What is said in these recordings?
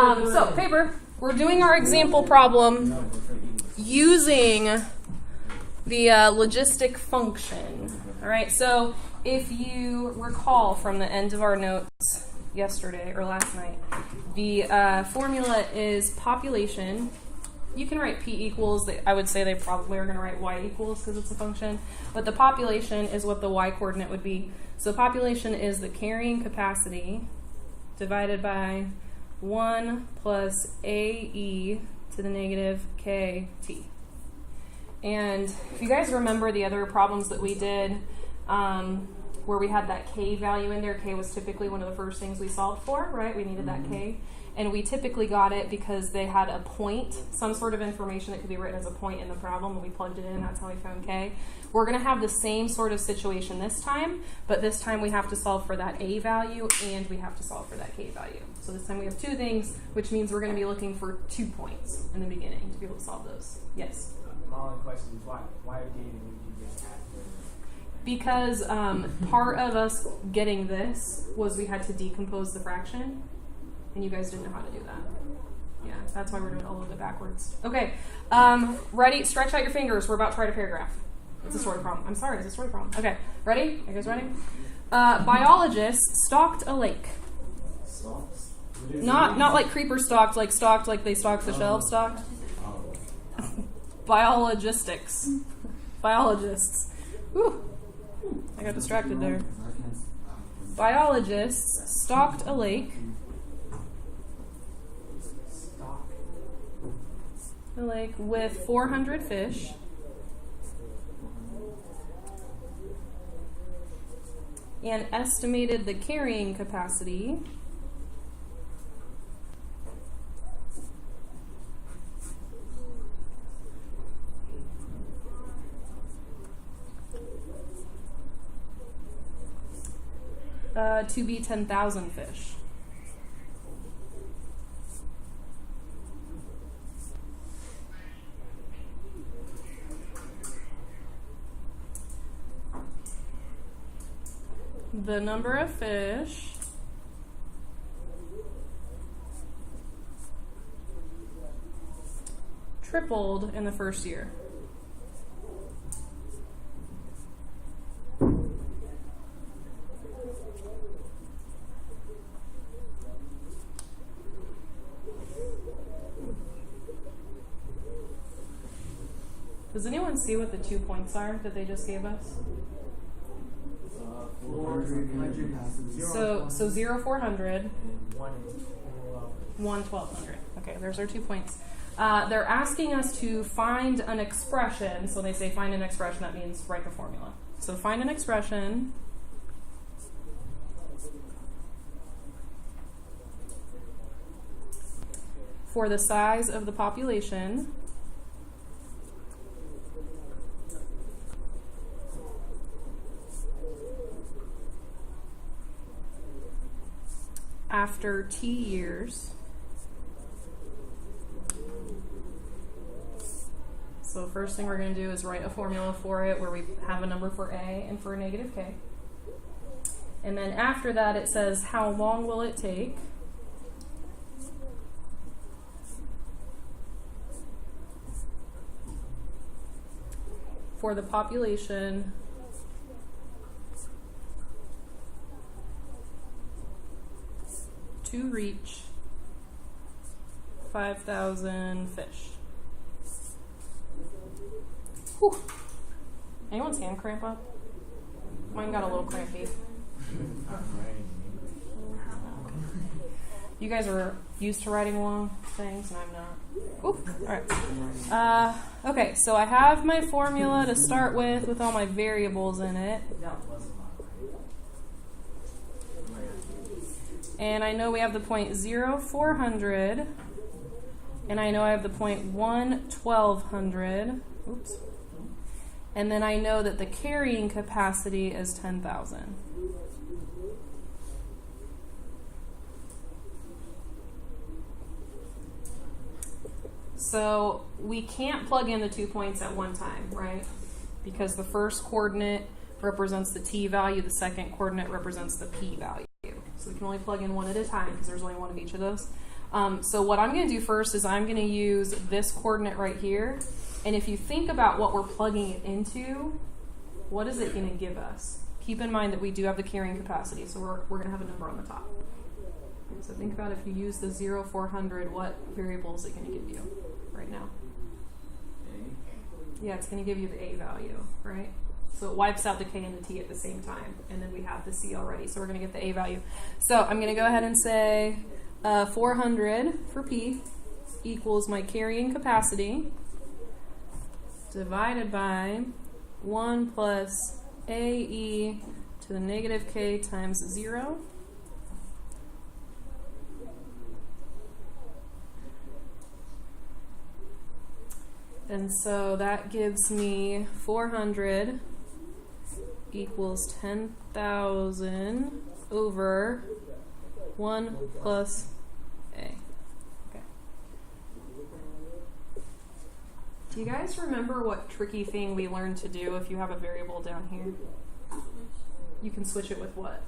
So, paper, we're doing our example problem using the logistic function. All right, so if you recall from the end of our notes yesterday or last night, the formula is population. You can write P equals. I would say they probably are going to write Y equals because it's a function. But the population is what the Y coordinate would be. So population is the carrying capacity divided by 1 plus AE to the negative KT. And if you guys remember the other problems that we did where we had that K value in there, K was typically one of the first things we solved for, right? We needed that K. And we typically got it because they had a point, some sort of information that could be written as a point in the problem, and we plugged it in. That's how we found K. We're going to have the same sort of situation this time, but this time we have to solve for that A value and we have to solve for that K value. So this time we have two things, which means we're going to be looking for 2 points in the beginning to be able to solve those. Yes? My only question is why did you just after? Because part of us getting this was we had to decompose the fraction. And you guys didn't know how to do that. Yeah, that's why we're doing it a little bit backwards. Okay, ready? Stretch out your fingers. We're about to write a paragraph. It's a story problem. I'm sorry, it's a story problem. Okay, ready? Are you guys ready? Biologists stalked a lake. Stalks? Not like creeper stalked like they stalked the shelf stalked. Biologistics. Biologists. Whew. I got distracted there. Biologists stalked a lake. A lake with 400 fish. And estimated the carrying capacity to be 10,000 fish. The number of fish tripled in the first year. Does anyone see what the 2 points are that they just gave us? So 0, 400, And 1 1200. Okay, there's our 2 points. They're asking us to find an expression. So they say find an expression. That means write the formula. So find an expression for the size of the population after T years. So first thing we're going to do is write a formula for it where we have a number for A and for a negative K. And then after that it says how long will it take for the population to reach 5,000 fish. Whew. Anyone's hand cramp up? Mine got a little crampy. You guys are used to writing long things, and I'm not. Oop. All right. Okay, so I have my formula to start with all my variables in it. And I know we have the point 0, 400. And I know I have the point 1, 1200. Oops. And then I know that the carrying capacity is 10,000. So we can't plug in the 2 points at one time, right? Because the first coordinate represents the t value, the second coordinate represents the p value. So we can only plug in one at a time because there's only one of each of those. So what I'm going to do first is I'm going to use this coordinate right here. And if you think about what we're plugging it into, what is it going to give us? Keep in mind that we do have the carrying capacity, so we're going to have a number on the top. So think about if you use the 0, 400, what variable is it going to give you right now? Yeah, it's going to give you the A value, right? So it wipes out the K and the T at the same time, and then we have the C already, so we're going to get the A value. So I'm going to go ahead and say 400 for P equals my carrying capacity divided by 1 plus AE to the negative K times 0. And so that gives me 400 equals 10,000 over 1 plus A. Okay. Do you guys remember what tricky thing we learned to do if you have a variable down here? You can switch it with what?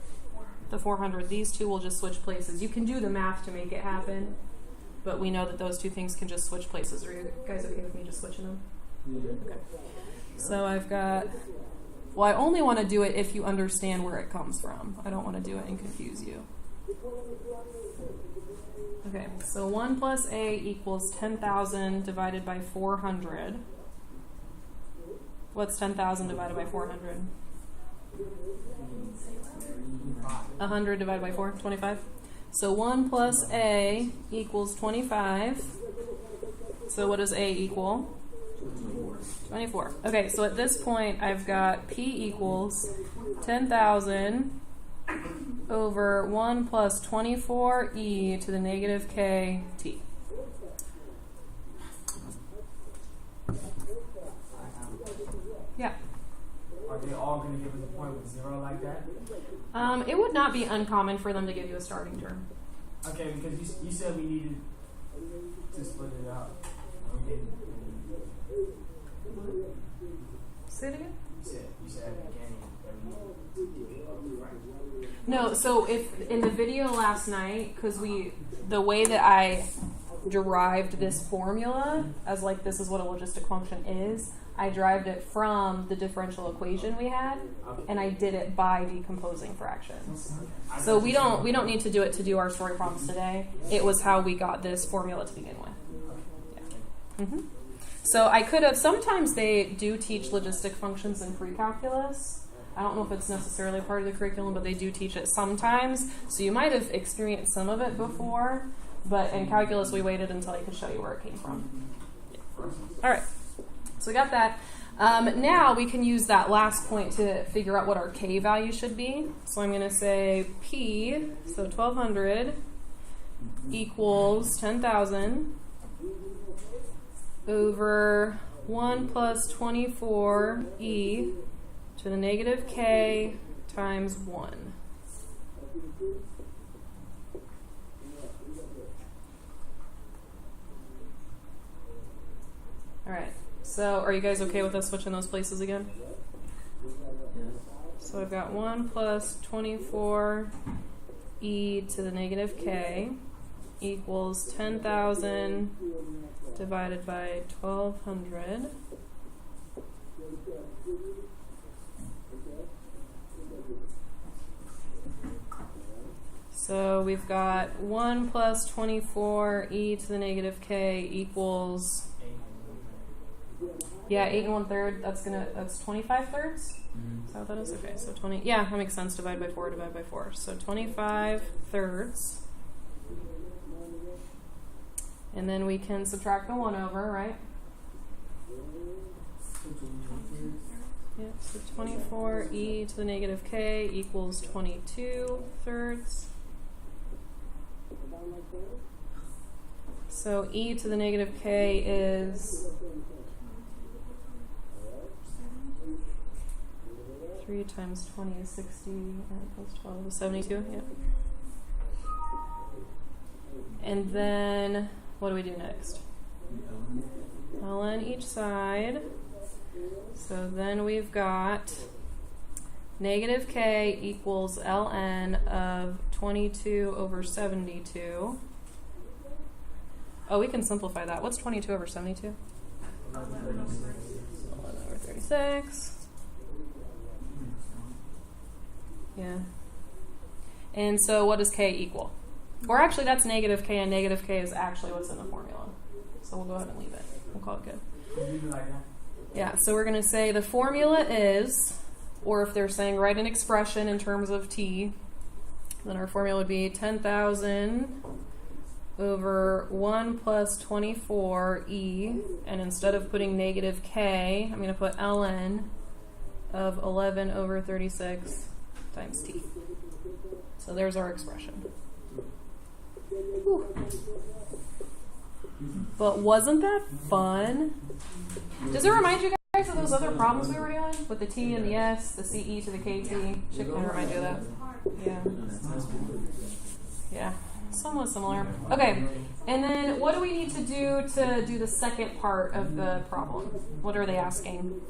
The 400. These two will just switch places. You can do the math to make it happen, but we know that those two things can just switch places. Are you guys okay with me just switching them? Yeah. Okay. So I've got, well, I only want to do it if you understand where it comes from. I don't want to do it and confuse you. Okay, so 1 plus A equals 10,000 divided by 400. What's 10,000 divided by 400? 100 divided by 4, 25. So 1 plus A equals 25. So what does A equal? 24. Okay, so at this point, I've got P equals 10,000 over 1 plus 24e to the negative kt. Yeah. Are they all going to give us a point with 0 like that? It would not be uncommon for them to give you a starting term. Okay, because you said we needed to split it out. Okay. Say it again? You said at the beginning that we needed to right? No, so if in the video last night, because the way that I derived this formula as like this is what a logistic function is, I derived it from the differential equation we had, and I did it by decomposing fractions. So we don't need to do it to do our story problems today. It was how we got this formula to begin with. Yeah. Mm-hmm. So I could have, sometimes they do teach logistic functions in pre-calculus. I don't know if it's necessarily part of the curriculum, but they do teach it sometimes. So you might have experienced some of it before, but in calculus we waited until I could show you where it came from. All right, so we got that. Now we can use that last point to figure out what our K value should be. So I'm going to say P, so 1,200 equals 10,000 over 1 plus 24e to the negative k times 1. All right, so are you guys okay with us switching those places again? So I've got 1 plus 24e to the negative k equals 10,000 divided by 1,200. So we've got 1 plus 24e to the negative k equals, yeah, 8 1/3. That's 25 thirds. Is that what that is? Okay, so 20. Yeah, that makes sense. Divide by 4. Divide by 4. So 25 thirds. And then we can subtract the 1 over, right? Yeah, so 24e to the negative k equals 22 thirds. So e to the negative k is 3 times 20 is 60, and plus 12 is 72, yeah. And then, what do we do next? ln each side. So then we've got negative k equals ln of 22 over 72. Oh, we can simplify that. What's 22 over 72? 11 over 36. Yeah. And so what does k equal? Or actually, that's negative k, and negative k is actually what's in the formula. So we'll go ahead and leave it. We'll call it good. Yeah, so we're going to say the formula is, or if they're saying write an expression in terms of t, then our formula would be 10,000 over 1 plus 24e, and instead of putting negative k, I'm going to put ln of 11 over 36 times t. So there's our expression. Whew. But wasn't that fun? Does it remind you guys of those other problems we were doing? With the t and the s, the ce to the kt? Should kind of remind you of that. Yeah. Yeah. Somewhat similar. Okay. And then what do we need to do the second part of the problem? What are they asking?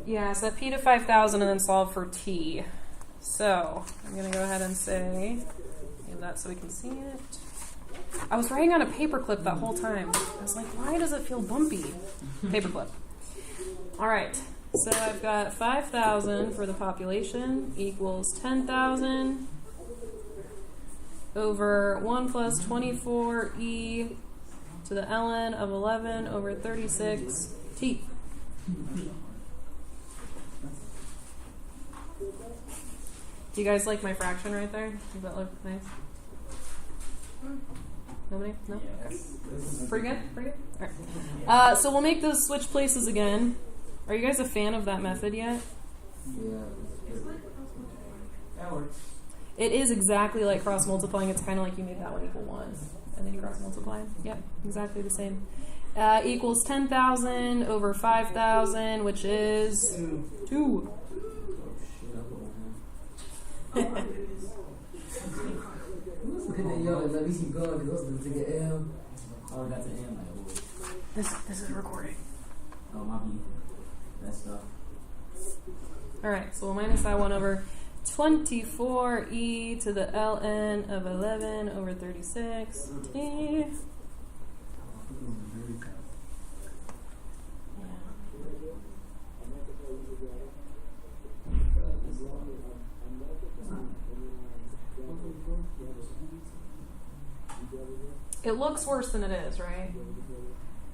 Yeah, set p to 5,000 and then solve for t. So I'm going to go ahead and say, give that so we can see it. I was writing on a paperclip that whole time. I was like, why does it feel bumpy? Paperclip. All right. So I've got 5,000 for the population equals 10,000 over 1 plus 24e to the ln of 11 over 36t. Do you guys like my fraction right there? Does that look nice? Nobody? No? Okay. Pretty good? Pretty good? All right. So we'll make those switch places again. Are you guys a fan of that method yet? Yeah. That works. It is exactly like cross multiplying. It's kind of like you made that one equal 1. And then you cross multiply. Yep, exactly the same. Equals 10,000 over 5,000, which is 2. Yo, let me keep going because I was going to get M. Oh, that's an M. This is recording. Oh, my B. That stuff. All right, so we'll minus that 1 over 24e to the ln of 11 over 36t. It looks worse than it is, right?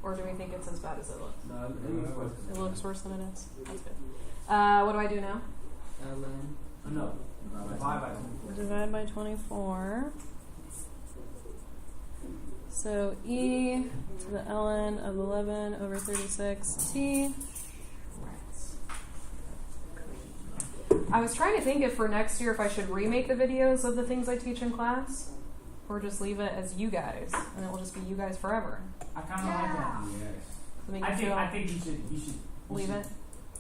Or do we think it's as bad as it looks? No, it looks worse. It looks worse than it is. That's good. What do I do now? ln. No. Divide by 24. Divide by 24. So e to the ln of 11 over 36t. I was trying to think if for next year if I should remake the videos of the things I teach in class, or just leave it as you guys, and it will just be you guys forever. I kind of like that. To make I you think. feel- I think you should leave it.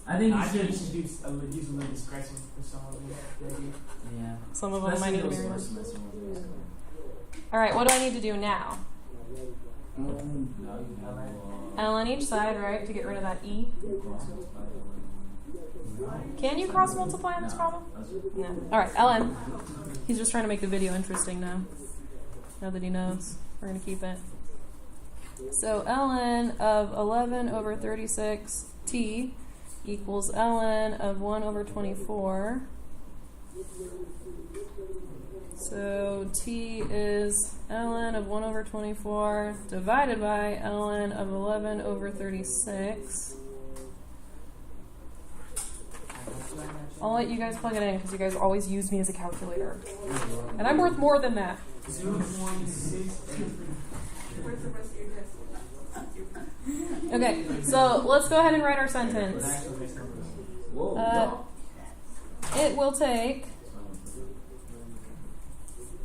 I think I you think you should. should use a little discretion for some of them. Yeah. Some of them might need to be Especially removed. those first ones. All right, what do I need to do now? Mm-hmm. L on each side, right, to get rid of that e. Can you cross multiply in this problem? No. All right, ln. He's just trying to make the video interesting now. Now that he knows, we're going to keep it. So ln of 11 over 36t equals ln of 1 over 24. So t is ln of 1 over 24 divided by ln of 11 over 36. I'll let you guys plug it in because you guys always use me as a calculator. And I'm worth more than that. 0.6. Okay, so let's go ahead and write our sentence. It will take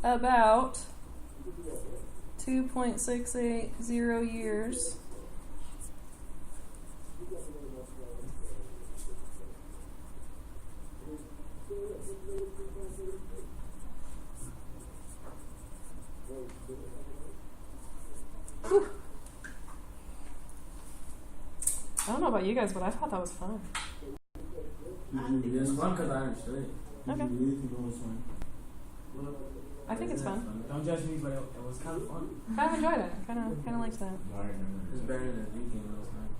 about 2.680 years Whew. I don't know about you guys, but I thought that was fun. It's fun because I understood it. Okay. You really think it was fun? I think it's fun. Don't judge me, but it was kind of fun. Kind of enjoyed it. Kind of liked that. It's better than weekend last night.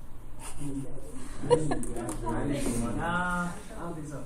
Nah, I don't think so.